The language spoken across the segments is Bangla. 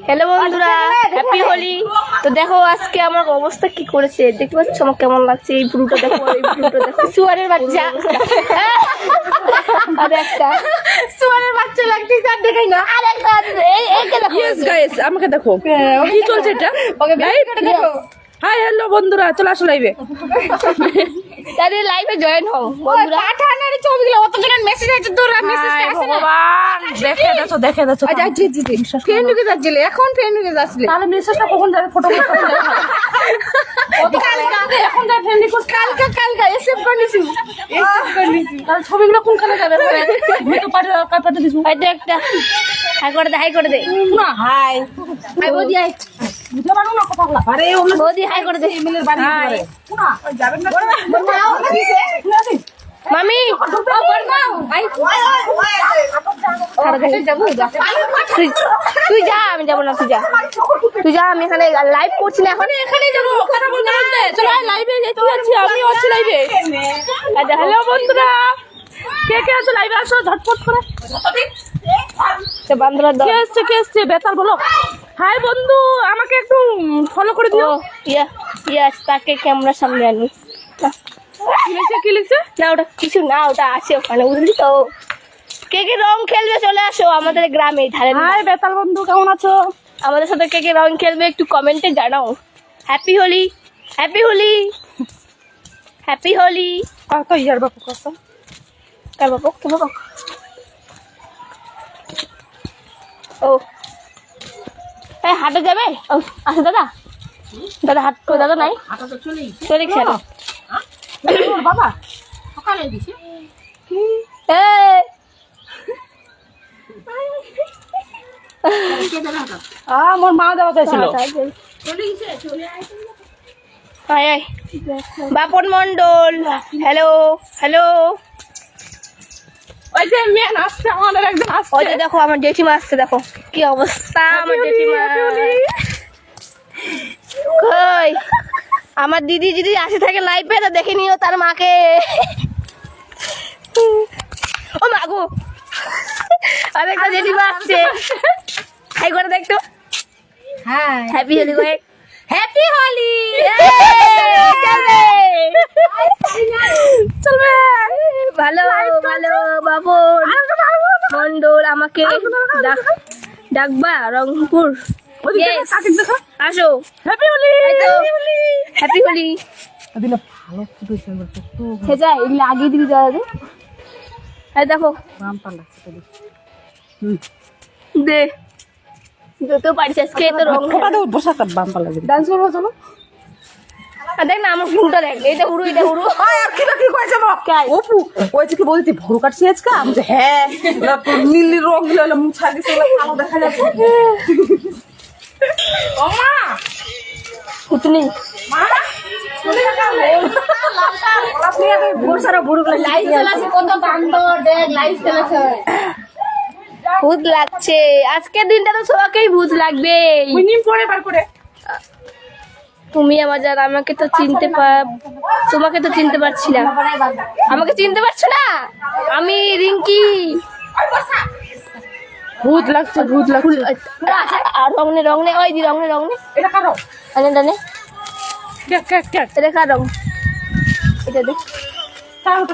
হ্যালো বন্ধুরা, হ্যাপি হোলি। তো দেখো আজকে আমার অবস্থা কি করেছে, দেখতে পাচ্ছ আমার কেমন লাগছে। এই ভ্রুটা দেখো, এই ভ্রুটা দেখো, শুয়ারের বাচ্চা। আর একটা শুয়ারের বাচ্চা লাগতেছে, আর দেখাই না। আর একটা এইকে দেখো, ইয়েস গাইস, আমাকে দেখো কি চলছে এটা। ওকে দেখো। হাই হ্যালো বন্ধুরা, চলে আসো লাইভে। তাহলে লাইভে জয়েন হও বন্ধুরা। পাঠানারে ছবিগুলো অতজনের মেসেজ আছে, তোর মেসেজটা আসে না। ভগবান, দেখে দাও আচ্ছা জি ফ্রেন্ড কে যাচ্ছিলে, এখন ফ্রেন্ড কে যাচ্ছিলে, তাহলে মেসেজটা কখন যাবে? ফটো কালকে, এখন যা ফ্রেন্ড রিকোয়েস্ট কালকে এসএফ করনিছি, তাহলে ছবিগুলো কোনখানে যাবে? আমি তো পাঠাতে দিছি। হয়তো একটা হাই করে দে না হাই বৌদি, হাই বুঝতে পারো না কথাগুলো। আরে ওগুলো বৌদি, হাই করে দে। ইমেলের বাড়ি করে না যাবেন না। মামি তুই যা, আমি যাবো না। তুই যা, আমি এখানে লাইভ করছি না। এখন এখানেই যাবো, কথা বলতে বলতে চলো লাইভে যেতে যাচ্ছি। আমি আছি লাইভে। হ্যালো বন্ধুরা, কে কে আছো লাইভে? আসো ঝটপট করে। বান্ধবরা কে এসছে বেতাল বলো। হাই বন্ধু, আমাকে একটু ফলো করে দিও। ইয়াস, তাকে ক্যামেরার সামনে আনি। কি লিখছে? না ওটা কিছু না, ওটা আছে ওখানে, বুঝলি তো। কে কে রং খেলবে চলে আসো আমাদের গ্রামে ধারে। হাই বেতাল বন্ধু, কেমন আছো? আমাদের সাথে কে কে রং খেলবে একটু কমেন্টে জানাও। Happy Holi, happy Holi, happy Holi. কত ইয়ার বাপু কত কার বাবা? কে বাবা? ও হাটে যাবে? ও আচ্ছা দাদা হাট করে, দাদা নাই চলে খেলো। বাবা সকালে দিছে মোর মা দেওয়া চাইছিল। Bapan Mondal, hello hello. ওই যে মেন আসছে, আমাদের একজন আসছে। ওই যে দেখো আমার জেঠিমা আসছে, দেখো কি অবস্থা আমার জেঠিমা। কই আমার দিদি যদি আসে থাকে লাইভে, তো দেখে নিও তার মাকে। ও মা গো, আর একটা জেঠিমা আসছে। হাই করে দেখতো। হ্যাঁ হ্যাপি হোলি করে। হ্যাপি হোলি চলবে। ভালো ভালো বাবন মন্ডল, আমাকে ডাকবা রংপুর। Yes, আসো। Happy Holi happy Holi. দিলে ভালো ফুটেছে তো সেটা এগুলো আগে দিবি দাদা। হ্যাঁ দেখো নাম পাল্লাচ্ছে দে তো পারিস আজকে তো রং। ফটো দাও, বসা কাট বাম পাল্লা ডান্স করবো চলো। আর দেখ না আমার ফুলটা দেখ, এটা হুড়ু এটা হুড়ু। আর কি কইছে মা ওপু ওই যে কি বলতি ভরু কাটছি আজকে। আমি যে হ্যাঁ নীল রং গুলো মুছা গেছে, কালো দেখা যাচ্ছে। ও মা কুতনি মা ভূত লাগছে আজকের দিনটা, তো সবাইকেই ভূত লাগবে। তুমি আমার যারা, আমাকে তো তোমাকে তো চিনতে পারছি না। আমাকে চিনতে পারছো না? আমি রিঙ্কি। ভূত লাগছে আর রং নে ওই দি রং নে এটা কারো আনে ডানে কে এটা কার রং? এটা দেখ,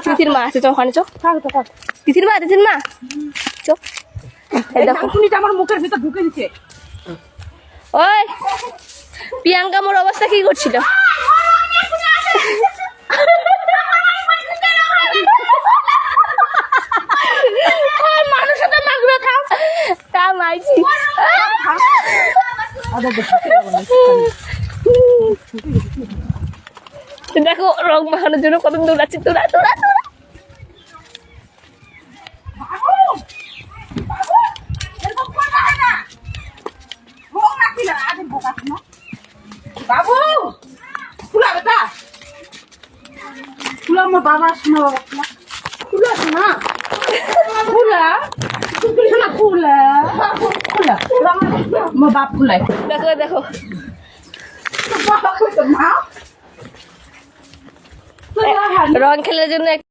তিথির মা আছে, তো ওখানে চো। তিথির মা চো। এই দেখো নাকুনিটা আমার মুখের ভিতর ঢুকে দিচ্ছে। ওই প্রিয়াঙ্কা মোর অবস্থা কি করছিল? মানুষের তো মাগবে খাও তা মাইছি। দেখো রং মাখানোর জন্য কত দৌড়াচ্ছি, তোরা বাবু ফুলা বেটা ফুলা, আমার বাবা শোনা, বাবা ফুলা শোনা ফুলা আমার বাপ ফুলাই। দেখো রং খেলার জন্য